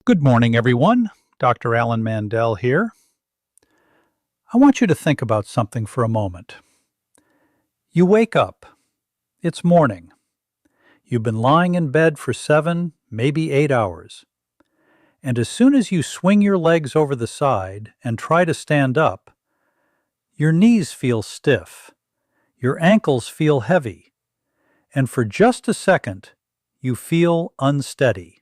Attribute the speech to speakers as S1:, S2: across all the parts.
S1: Good morning, everyone. Dr. Alan Mandell here. I want you to think about something for a moment. You wake up. It's morning. You've been lying in bed for 7, maybe 8 hours. And as soon as you swing your legs over the side and try to stand up, your knees feel stiff, your ankles feel heavy, and for just a second, you feel unsteady.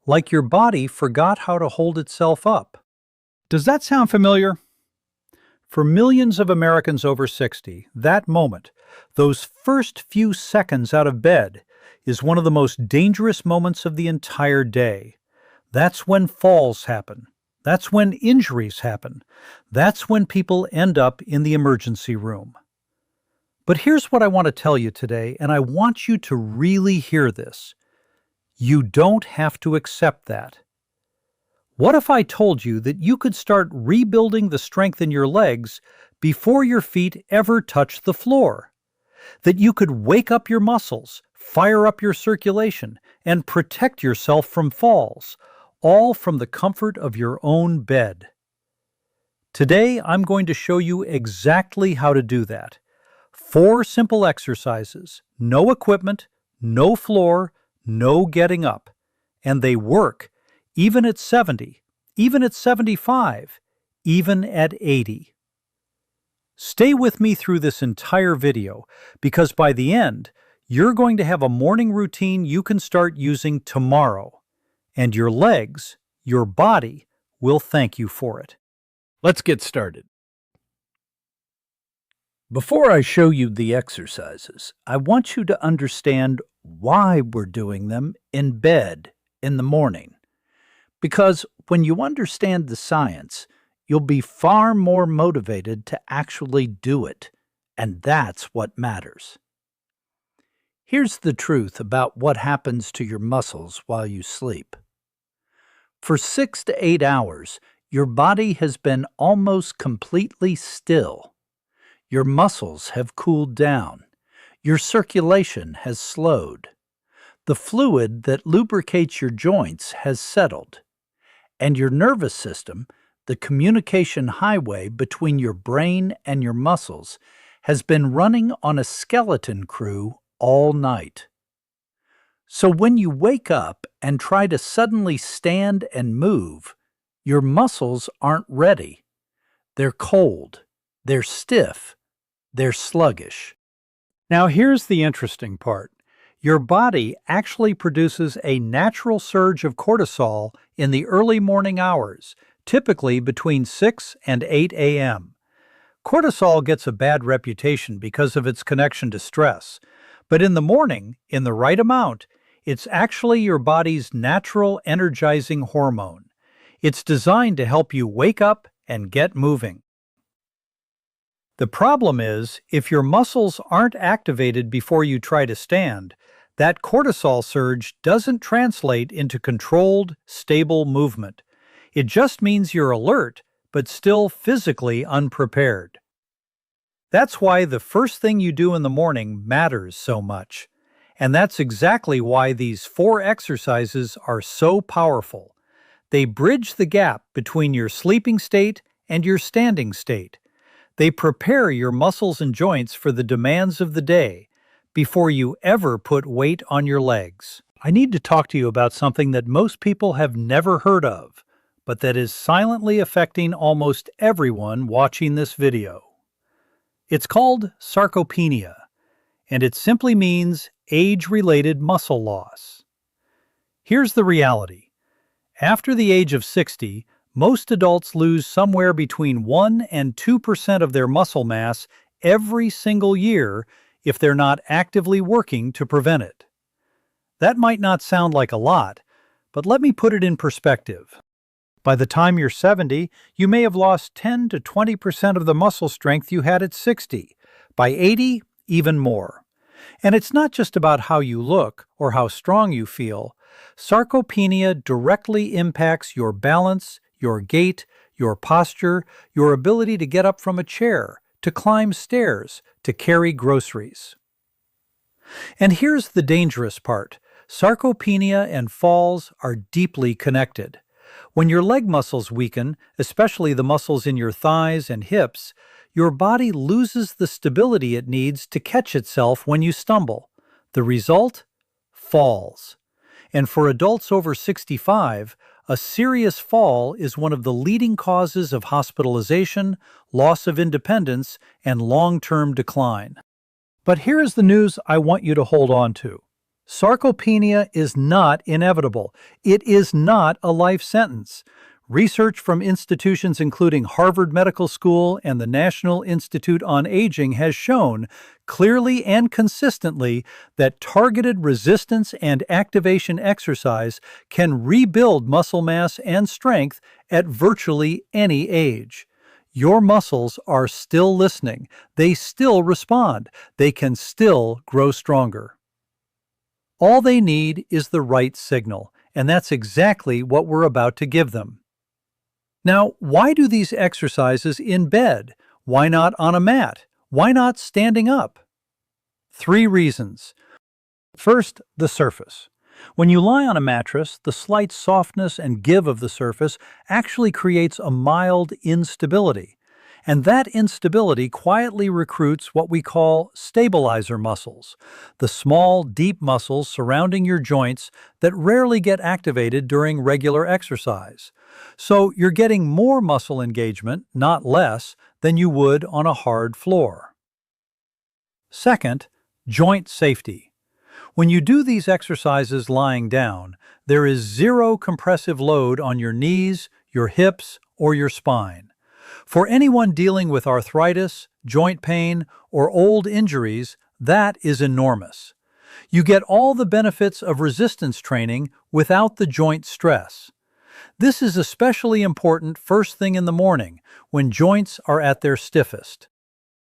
S1: Like your body forgot how to hold itself up. Does that sound familiar? For millions of Americans over 60, that moment, those first few seconds out of bed, is one of the most dangerous moments of the entire day. That's when falls happen. That's when injuries happen. That's when people end up in the emergency room. But here's what I want to tell you today, and I want you to really hear this. You don't have to accept that. What if I told you that you could start rebuilding the strength in your legs before your feet ever touch the floor? That you could wake up your muscles, fire up your circulation, and protect yourself from falls, all from the comfort of your own bed. Today, I'm going to show you exactly how to do that. 4 simple exercises, no equipment, no floor, no getting up. And they work, even at 70, even at 75, even at 80. Stay with me through this entire video, because by the end, you're going to have a morning routine you can start using tomorrow. And your legs, your body, will thank you for it. Let's get started. Before I show you the exercises, I want you to understand why we're doing them in bed in the morning. Because when you understand the science, you'll be far more motivated to actually do it, and that's what matters. Here's the truth about what happens to your muscles while you sleep. For 6 to 8 hours, your body has been almost completely still. Your muscles have cooled down. Your circulation has slowed. The fluid that lubricates your joints has settled. And your nervous system, the communication highway between your brain and your muscles, has been running on a skeleton crew all night. So when you wake up and try to suddenly stand and move, your muscles aren't ready. They're cold. They're stiff. They're sluggish. Now here's the interesting part. Your body actually produces a natural surge of cortisol in the early morning hours, typically between 6 and 8 a.m. Cortisol gets a bad reputation because of its connection to stress, but in the morning, in the right amount, it's actually your body's natural energizing hormone. It's designed to help you wake up and get moving. The problem is, if your muscles aren't activated before you try to stand, that cortisol surge doesn't translate into controlled, stable movement. It just means you're alert, but still physically unprepared. That's why the first thing you do in the morning matters so much. And that's exactly why these 4 exercises are so powerful. They bridge the gap between your sleeping state and your standing state. They prepare your muscles and joints for the demands of the day before you ever put weight on your legs. I need to talk to you about something that most people have never heard of, but that is silently affecting almost everyone watching this video. It's called sarcopenia, and it simply means age-related muscle loss. Here's the reality. After the age of 60, most adults lose somewhere between 1 and 2% of their muscle mass every single year if they're not actively working to prevent it. That might not sound like a lot, but let me put it in perspective. By the time you're 70, you may have lost 10 to 20% of the muscle strength you had at 60. By 80, even more. And it's not just about how you look or how strong you feel. Sarcopenia directly impacts your balance, your gait, your posture, your ability to get up from a chair, to climb stairs, to carry groceries. And here's the dangerous part. Sarcopenia and falls are deeply connected. When your leg muscles weaken, especially the muscles in your thighs and hips, your body loses the stability it needs to catch itself when you stumble. The result? Falls. And for adults over 65, a serious fall is one of the leading causes of hospitalization, loss of independence, and long-term decline. But here is the news I want you to hold on to. Sarcopenia is not inevitable. It is not a life sentence. Research from institutions including Harvard Medical School and the National Institute on Aging has shown clearly and consistently that targeted resistance and activation exercise can rebuild muscle mass and strength at virtually any age. Your muscles are still listening. They still respond. They can still grow stronger. All they need is the right signal, and that's exactly what we're about to give them. Now, why do these exercises in bed? Why not on a mat? Why not standing up? 3 reasons. First, the surface. When you lie on a mattress, the slight softness and give of the surface actually creates a mild instability. And that instability quietly recruits what we call stabilizer muscles, the small, deep muscles surrounding your joints that rarely get activated during regular exercise. So you're getting more muscle engagement, not less, than you would on a hard floor. Second, joint safety. When you do these exercises lying down, there is zero compressive load on your knees, your hips, or your spine. For anyone dealing with arthritis, joint pain, or old injuries, that is enormous. You get all the benefits of resistance training without the joint stress. This is especially important first thing in the morning, when joints are at their stiffest.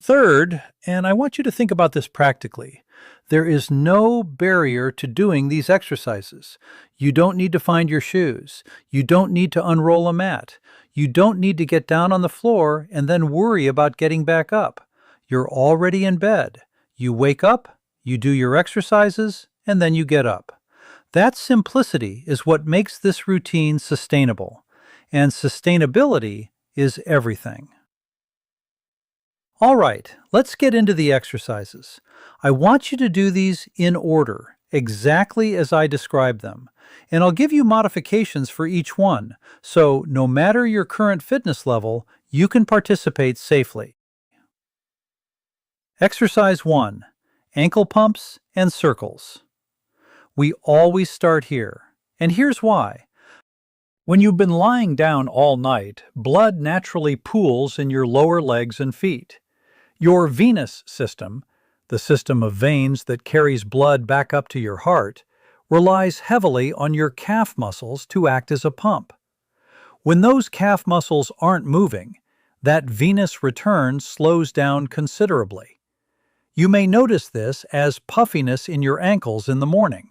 S1: Third, and I want you to think about this practically, there is no barrier to doing these exercises. You don't need to find your shoes. You don't need to unroll a mat. You don't need to get down on the floor and then worry about getting back up. You're already in bed. You wake up, you do your exercises, and then you get up. That simplicity is what makes this routine sustainable. And sustainability is everything. All right, let's get into the exercises. I want you to do these in order, exactly as I described them. And I'll give you modifications for each one, so no matter your current fitness level, you can participate safely. Exercise 1. Ankle pumps and circles. We always start here, and here's why. When you've been lying down all night, blood naturally pools in your lower legs and feet. Your venous system, the system of veins that carries blood back up to your heart, relies heavily on your calf muscles to act as a pump. When those calf muscles aren't moving, that venous return slows down considerably. You may notice this as puffiness in your ankles in the morning,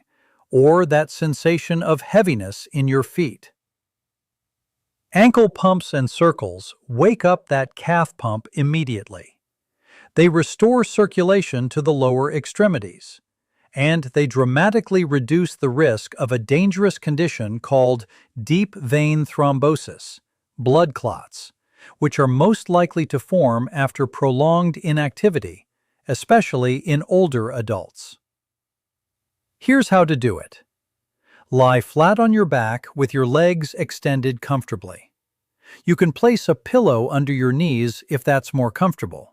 S1: or that sensation of heaviness in your feet. Ankle pumps and circles wake up that calf pump immediately. They restore circulation to the lower extremities, and they dramatically reduce the risk of a dangerous condition called deep vein thrombosis, blood clots, which are most likely to form after prolonged inactivity, especially in older adults. Here's how to do it. Lie flat on your back with your legs extended comfortably. You can place a pillow under your knees if that's more comfortable.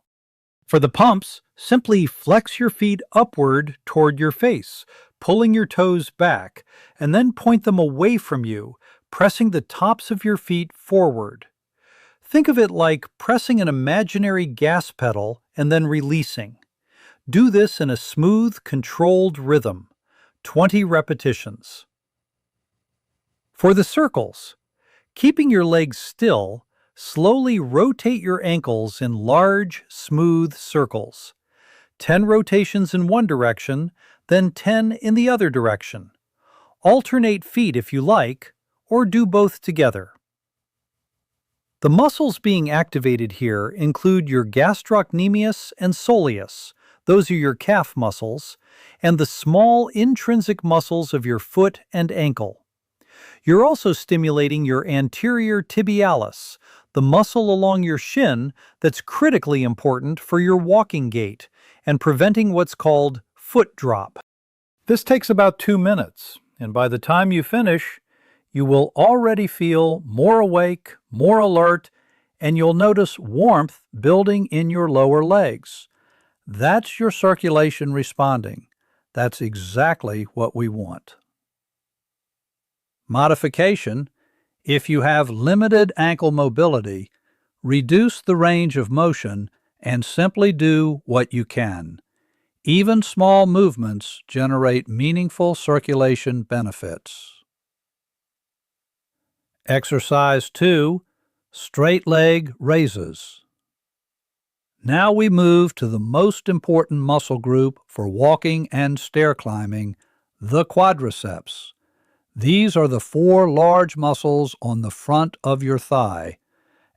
S1: For the pumps, simply flex your feet upward toward your face, pulling your toes back, and then point them away from you, pressing the tops of your feet forward. Think of it like pressing an imaginary gas pedal and then releasing. Do this in a smooth, controlled rhythm, 20 repetitions. For the circles, keeping your legs still, slowly rotate your ankles in large, smooth circles. 10 rotations in one direction, then 10 in the other direction. Alternate feet if you like, or do both together. The muscles being activated here include your gastrocnemius and soleus, those are your calf muscles, and the small intrinsic muscles of your foot and ankle. You're also stimulating your anterior tibialis, the muscle along your shin that's critically important for your walking gait and preventing what's called foot drop. This takes about 2 minutes, and by the time you finish, you will already feel more awake, more alert, and you'll notice warmth building in your lower legs. That's your circulation responding. That's exactly what we want. Modification: if you have limited ankle mobility, reduce the range of motion and simply do what you can. Even small movements generate meaningful circulation benefits. Exercise 2, straight leg raises. Now we move to the most important muscle group for walking and stair climbing, the quadriceps. These are the 4 large muscles on the front of your thigh,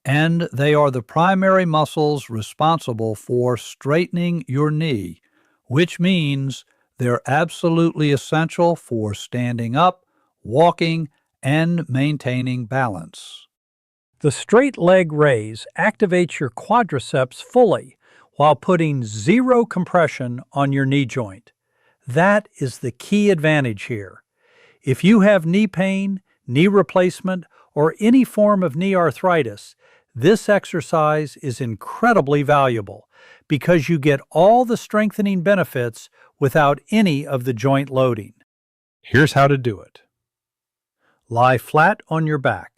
S1: and they are the primary muscles responsible for straightening your knee, which means they're absolutely essential for standing up, walking, and maintaining balance. The straight leg raise activates your quadriceps fully while putting 0 compression on your knee joint. That is the key advantage here. If you have knee pain, knee replacement, or any form of knee arthritis, this exercise is incredibly valuable because you get all the strengthening benefits without any of the joint loading. Here's how to do it. Lie flat on your back.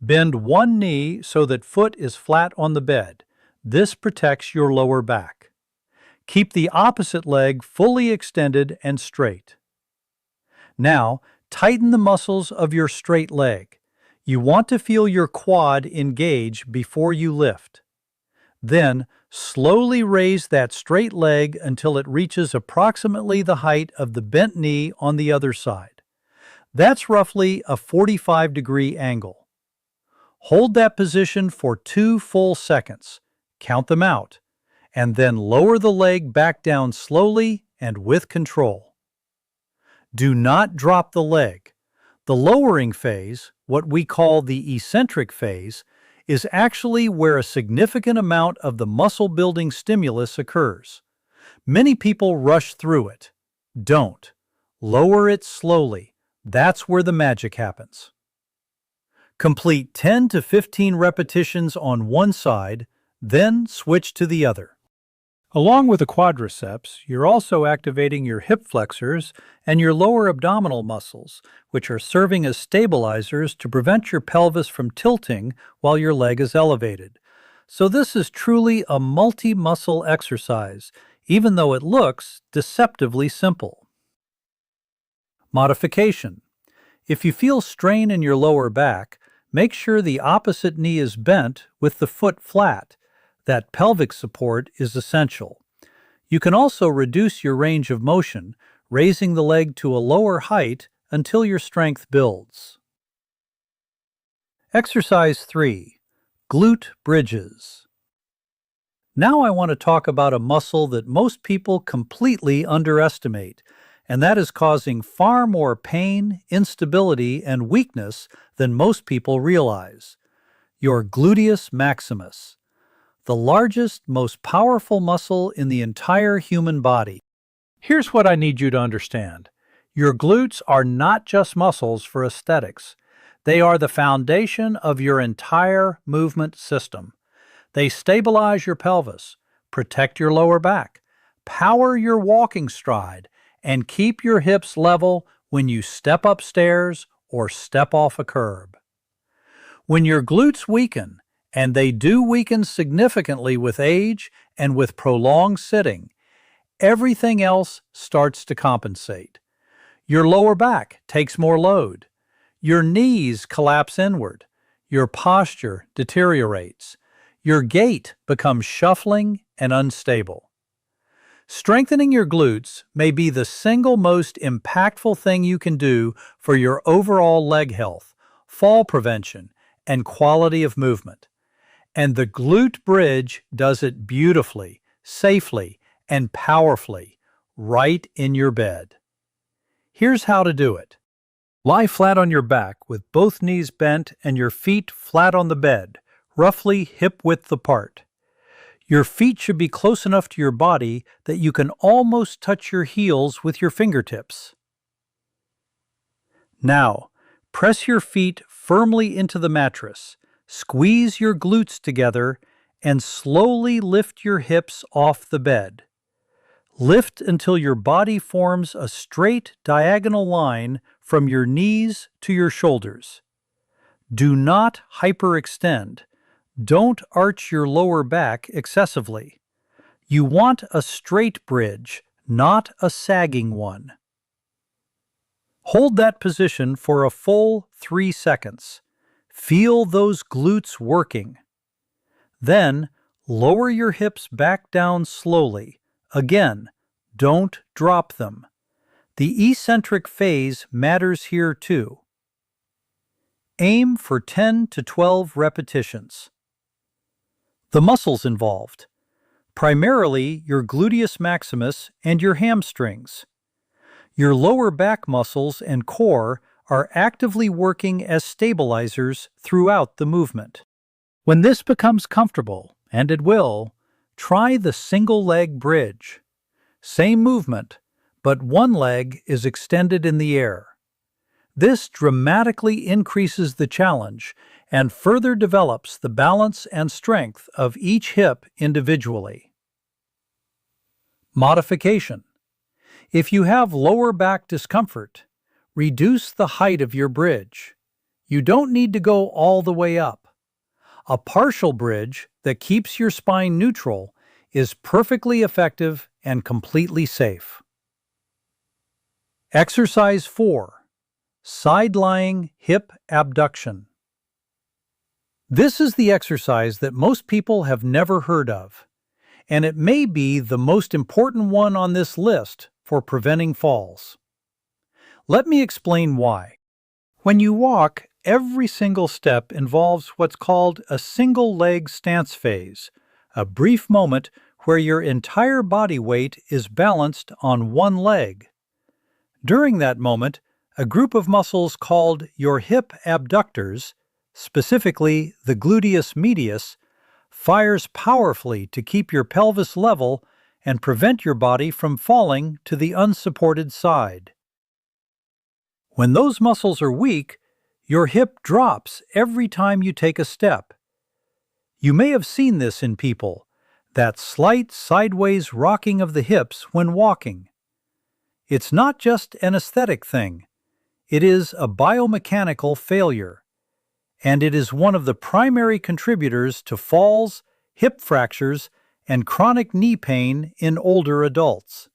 S1: Bend one knee so that foot is flat on the bed. This protects your lower back. Keep the opposite leg fully extended and straight. Now, tighten the muscles of your straight leg. You want to feel your quad engage before you lift. Then, slowly raise that straight leg until it reaches approximately the height of the bent knee on the other side. That's roughly a 45-degree angle. Hold that position for 2 full seconds. Count them out, and then lower the leg back down slowly and with control. Do not drop the leg. The lowering phase, what we call the eccentric phase, is actually where a significant amount of the muscle-building stimulus occurs. Many people rush through it. Don't. Lower it slowly. That's where the magic happens. Complete 10 to 15 repetitions on one side, then switch to the other. Along with the quadriceps, you're also activating your hip flexors and your lower abdominal muscles, which are serving as stabilizers to prevent your pelvis from tilting while your leg is elevated. So this is truly a multi-muscle exercise, even though it looks deceptively simple. Modification: if you feel strain in your lower back, make sure the opposite knee is bent with the foot flat. That pelvic support is essential. You can also reduce your range of motion, raising the leg to a lower height until your strength builds. Exercise 3. Glute bridges. Now I want to talk about a muscle that most people completely underestimate, and that is causing far more pain, instability, and weakness than most people realize. Your gluteus maximus, the largest, most powerful muscle in the entire human body. Here's what I need you to understand. Your glutes are not just muscles for aesthetics. They are the foundation of your entire movement system. They stabilize your pelvis, protect your lower back, power your walking stride, and keep your hips level when you step upstairs or step off a curb. When your glutes weaken, and they do weaken significantly with age and with prolonged sitting, everything else starts to compensate. Your lower back takes more load. Your knees collapse inward. Your posture deteriorates. Your gait becomes shuffling and unstable. Strengthening your glutes may be the single most impactful thing you can do for your overall leg health, fall prevention, and quality of movement. And the glute bridge does it beautifully, safely, and powerfully, right in your bed. Here's how to do it. Lie flat on your back with both knees bent and your feet flat on the bed, roughly hip-width apart. Your feet should be close enough to your body that you can almost touch your heels with your fingertips. Now, press your feet firmly into the mattress, squeeze your glutes together, and slowly lift your hips off the bed. Lift until your body forms a straight diagonal line from your knees to your shoulders. Do not hyperextend. Don't arch your lower back excessively. You want a straight bridge, not a sagging one. Hold that position for a full 3 seconds. Feel those glutes working. Then, lower your hips back down slowly. Again, don't drop them. The eccentric phase matters here too. Aim for 10 to 12 repetitions. The muscles involved: primarily your gluteus maximus and your hamstrings. Your lower back muscles and core are actively working as stabilizers throughout the movement. When this becomes comfortable, and it will, try the single leg bridge. Same movement, but one leg is extended in the air. This dramatically increases the challenge and further develops the balance and strength of each hip individually. Modification: if you have lower back discomfort, reduce the height of your bridge. You don't need to go all the way up. A partial bridge that keeps your spine neutral is perfectly effective and completely safe. Exercise 4. Side-lying hip abduction. This is the exercise that most people have never heard of, and it may be the most important one on this list for preventing falls. Let me explain why. When you walk, every single step involves what's called a single leg stance phase, a brief moment where your entire body weight is balanced on one leg. During that moment, a group of muscles called your hip abductors, specifically the gluteus medius, fires powerfully to keep your pelvis level and prevent your body from falling to the unsupported side. When those muscles are weak, your hip drops every time you take a step. You may have seen this in people, that slight sideways rocking of the hips when walking. It's not just an aesthetic thing. It is a biomechanical failure, and it is one of the primary contributors to falls, hip fractures, and chronic knee pain in older adults.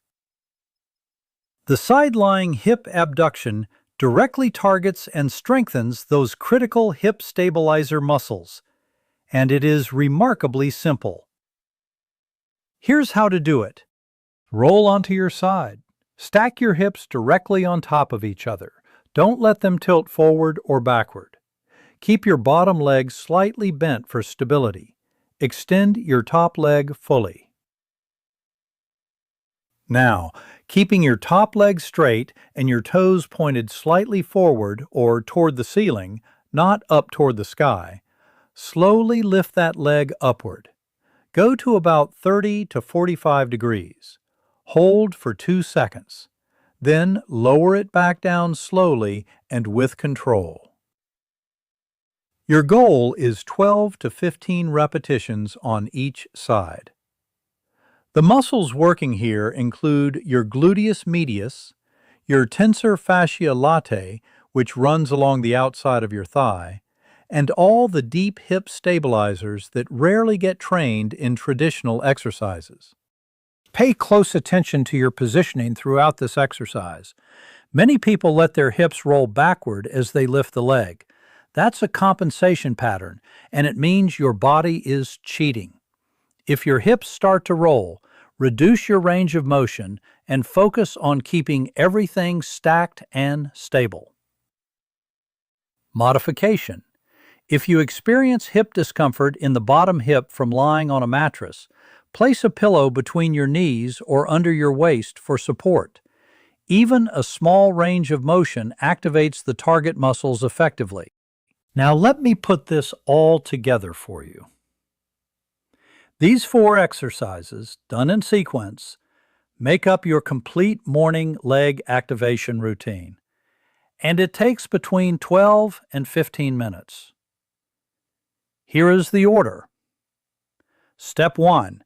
S1: The side-lying hip abduction directly targets and strengthens those critical hip stabilizer muscles, and it is remarkably simple. Here's how to do it. Roll onto your side. Stack your hips directly on top of each other. Don't let them tilt forward or backward. Keep your bottom leg slightly bent for stability. Extend your top leg fully. Now, keeping your top leg straight and your toes pointed slightly forward or toward the ceiling, not up toward the sky, slowly lift that leg upward. Go to about 30 to 45 degrees. Hold for 2 seconds. Then lower it back down slowly and with control. Your goal is 12 to 15 repetitions on each side. The muscles working here include your gluteus medius, your tensor fasciae latae, which runs along the outside of your thigh, and all the deep hip stabilizers that rarely get trained in traditional exercises. Pay close attention to your positioning throughout this exercise. Many people let their hips roll backward as they lift the leg. That's a compensation pattern, and it means your body is cheating. If your hips start to roll, reduce your range of motion and focus on keeping everything stacked and stable. Modification. If you experience hip discomfort in the bottom hip from lying on a mattress, Place a pillow between your knees or under your waist for support. Even a small range of motion activates the target muscles effectively. Now let me put this all together for you. These 4 exercises, done in sequence, make up your complete morning leg activation routine, and it takes between 12 and 15 minutes. Here is the order. Step 1.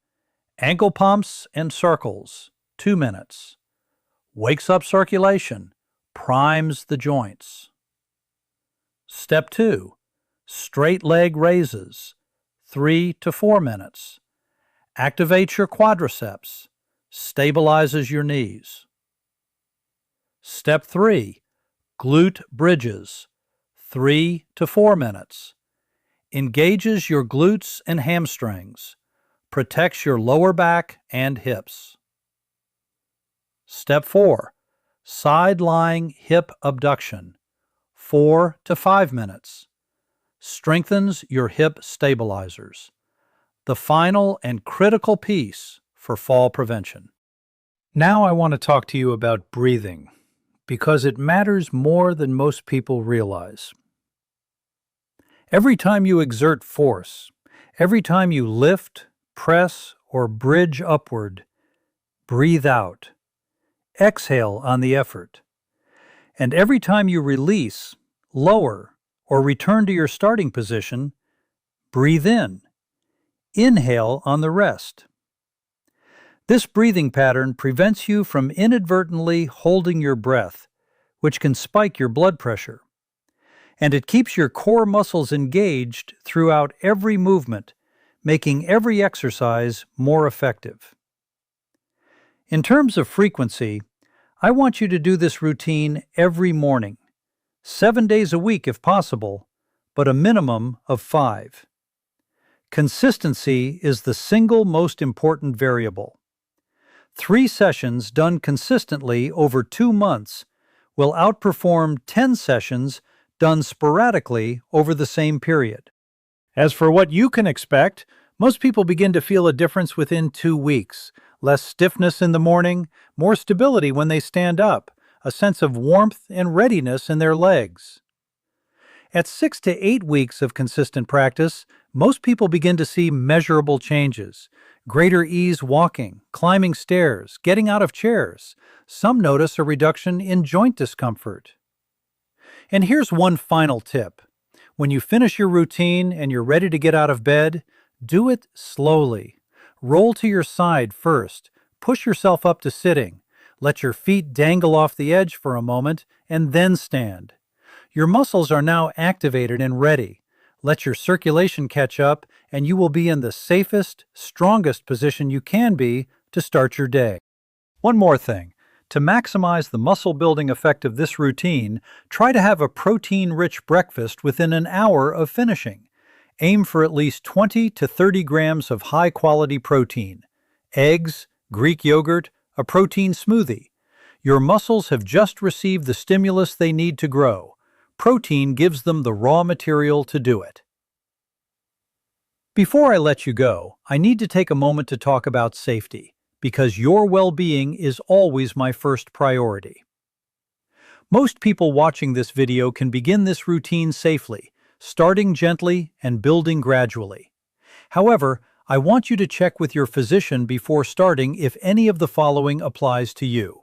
S1: Ankle pumps and circles, 2 minutes. Wakes up circulation, primes the joints. Step 2. Straight leg raises, 3 to 4 minutes. Activates your quadriceps, stabilizes your knees. Step 3. Glute bridges, 3 to 4 minutes. Engages your glutes and hamstrings, protects your lower back and hips. Step 4. Side-lying hip abduction, 4 to 5 minutes. Strengthens your hip stabilizers. The final and critical piece for fall prevention. Now I want to talk to you about breathing, because it matters more than most people realize. Every time you exert force, every time you lift, press, or bridge upward, breathe out. Exhale on the effort. And every time you release, lower, or return to your starting position, breathe in. Inhale on the rest. This breathing pattern prevents you from inadvertently holding your breath, which can spike your blood pressure. And it keeps your core muscles engaged throughout every movement, making every exercise more effective. In terms of frequency, I want you to do this routine every morning, 7 days a week if possible, but a minimum of 5. Consistency is the single most important variable. 3 sessions done consistently over 2 months will outperform 10 sessions done sporadically over the same period. As for what you can expect, most people begin to feel a difference within 2 weeks. Less stiffness in the morning, more stability when they stand up, a sense of warmth and readiness in their legs. At 6 to 8 weeks of consistent practice, most people begin to see measurable changes. Greater ease walking, climbing stairs, getting out of chairs. Some notice a reduction in joint discomfort. And here's one final tip. When you finish your routine and you're ready to get out of bed, do it slowly. Roll to your side first. Push yourself up to sitting. Let your feet dangle off the edge for a moment, and then stand. Your muscles are now activated and ready. Let your circulation catch up, and you will be in the safest, strongest position you can be to start your day. One more thing. To maximize the muscle-building effect of this routine, try to have a protein-rich breakfast within an hour of finishing. Aim for at least 20 to 30 grams of high-quality protein. Eggs, Greek yogurt, a protein smoothie. Your muscles have just received the stimulus they need to grow. Protein gives them the raw material to do it. Before I let you go, I need to take a moment to talk about safety, because your well-being is always my first priority. Most people watching this video can begin this routine safely, starting gently and building gradually. However, I want you to check with your physician before starting if any of the following applies to you.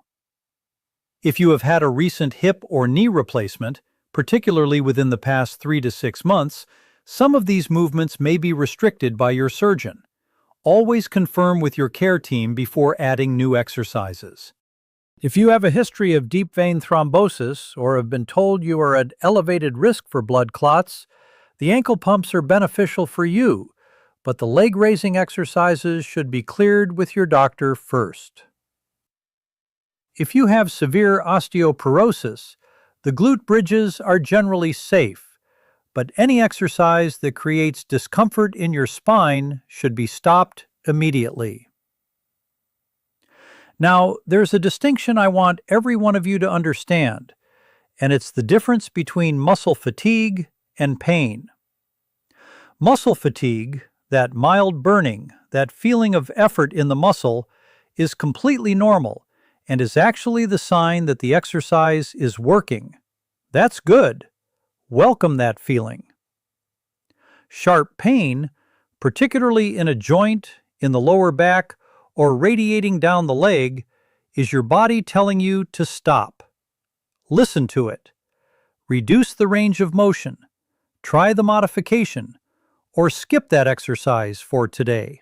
S1: If you have had a recent hip or knee replacement, particularly within the past 3 to 6 months, some of these movements may be restricted by your surgeon. Always confirm with your care team before adding new exercises. If you have a history of deep vein thrombosis or have been told you are at elevated risk for blood clots, the ankle pumps are beneficial for you, but the leg-raising exercises should be cleared with your doctor first. If you have severe osteoporosis, the glute bridges are generally safe, but any exercise that creates discomfort in your spine should be stopped immediately. Now, there's a distinction I want every one of you to understand, and it's the difference between muscle fatigue and pain. Muscle fatigue, That mild burning, that feeling of effort in the muscle, is completely normal and is actually the sign that the exercise is working. That's good. Welcome that feeling. Sharp pain, particularly in a joint, in the lower back, or radiating down the leg, is your body telling you to stop. Listen to it. Reduce the range of motion. Try the modification, or skip that exercise for today.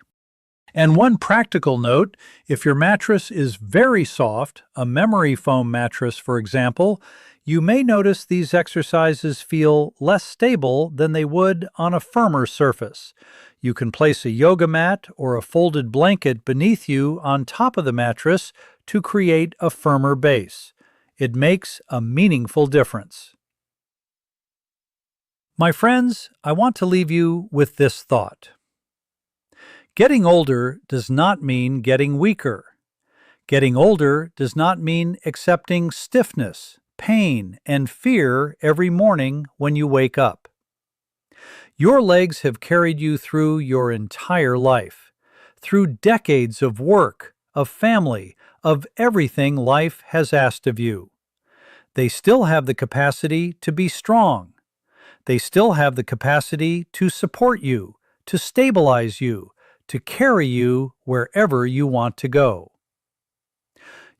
S1: And one practical note, if your mattress is very soft, a memory foam mattress for example, you may notice these exercises feel less stable than they would on a firmer surface. You can place a yoga mat or a folded blanket beneath you on top of the mattress to create a firmer base. It makes a meaningful difference. My friends, I want to leave you with this thought. Getting older does not mean getting weaker. Getting older does not mean accepting stiffness, pain, and fear every morning when you wake up. Your legs have carried you through your entire life, through decades of work, of family, of everything life has asked of you. They still have the capacity to be strong. They still have the capacity to support you, to stabilize you, to carry you wherever you want to go.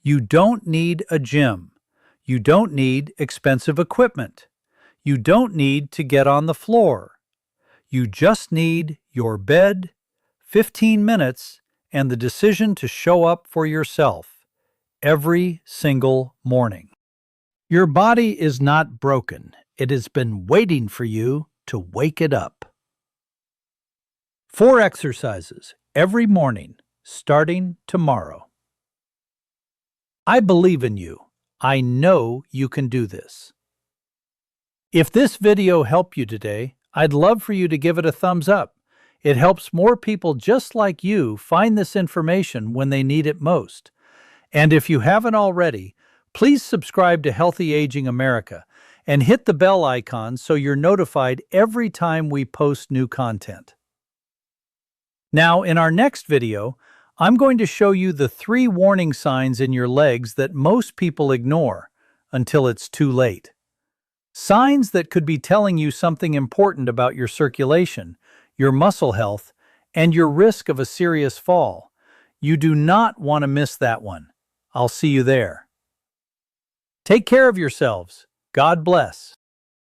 S1: You don't need a gym. You don't need expensive equipment. You don't need to get on the floor. You just need your bed, 15 minutes, and the decision to show up for yourself every single morning. Your body is not broken. It has been waiting for you to wake it up. 4 exercises every morning, starting tomorrow. I believe in you. I know you can do this. If this video helped you today, I'd love for you to give it a thumbs up. It helps more people just like you find this information when they need it most. And if you haven't already, please subscribe to Healthy Aging America and hit the bell icon so you're notified every time we post new content. Now, in our next video, I'm going to show you the 3 warning signs in your legs that most people ignore until it's too late. Signs that could be telling you something important about your circulation, your muscle health, and your risk of a serious fall. You do not want to miss that one. I'll see you there. Take care of yourselves. God bless.